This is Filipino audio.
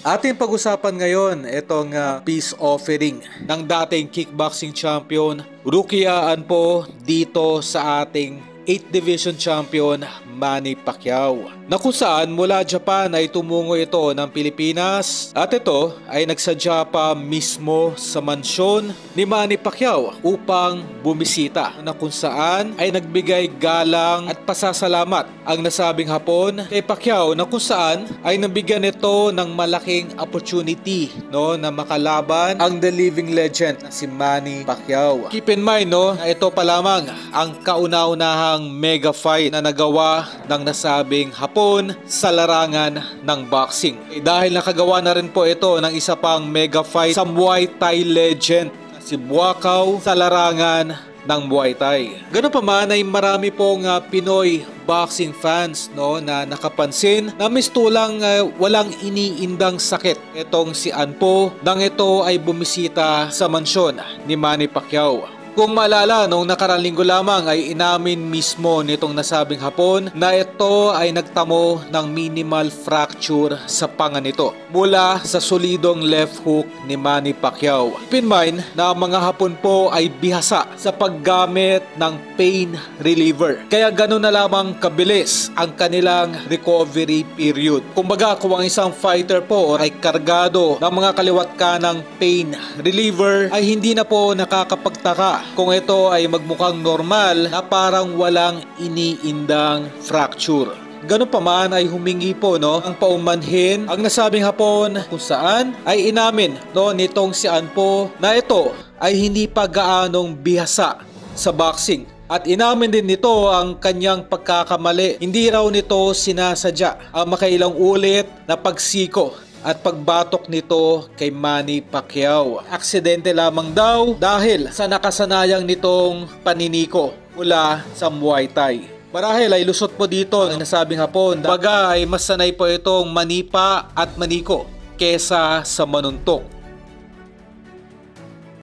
Ating pag-usapan ngayon itong peace offering ng dating kickboxing champion Rookie Anpo dito sa ating 8th Division champion Manny Pacquiao, na kung saan mula Japan ay tumungo ito ng Pilipinas at ito ay nagsadya pa mismo sa mansyon ni Manny Pacquiao upang bumisita, na kung saan ay nagbigay galang at pasasalamat ang nasabing Hapon kay Pacquiao, na kung saan ay nabigyan nito ng malaking opportunity na makalaban ang the living legend na si Manny Pacquiao. Keep in mind na ito pa lamang ang kauna-unahang mega fight na nagawa ng nasabing Hapon sa larangan ng boxing. Dahil nakagawa na rin po ito ng isa pang mega fight sa Muay Thai legend na si Buakaw sa larangan ng Muay Thai. Ganun pa man ay marami pong Pinoy boxing fans na nakapansin na mistulang walang iniindang sakit itong si Anpo nang ito ay bumisita sa mansyon ni Manny Pacquiao. Kung maalala, noong nakarang linggo lamang ay inamin mismo nitong nasabing Hapon na ito ay nagtamo ng minimal fracture sa panga nito mula sa solidong left hook ni Manny Pacquiao. Keep in mind na ang mga Hapon po ay bihasa sa paggamit ng pain reliever. Kaya gano'n na lamang kabilis ang kanilang recovery period. Kumbaga, kung ang isang fighter po ay kargado ng mga kaliwat kanang pain reliever ay hindi na po nakakapagtaka kung ito ay magmukhang normal na parang walang iniindang fracture. Ganun pa man ay humingi po ang paumanhin ang nasabing Hapon, kung saan ay inamin nitong si Anpo na ito ay hindi pa gaanong bihasa sa boxing. At inamin din nito ang kanyang pagkakamali. Hindi raw nito sinasadya ang makailang ulit na pagsiko at pagbatok nito kay Manny Pacquiao. Aksidente lamang daw dahil sa nakasanayang nitong paniniko mula sa Muay Thai. Marahil ay lusot po dito ang nasabing Hapon. Baga ay mas sanay po itong manipa at maniko kesa sa manuntok.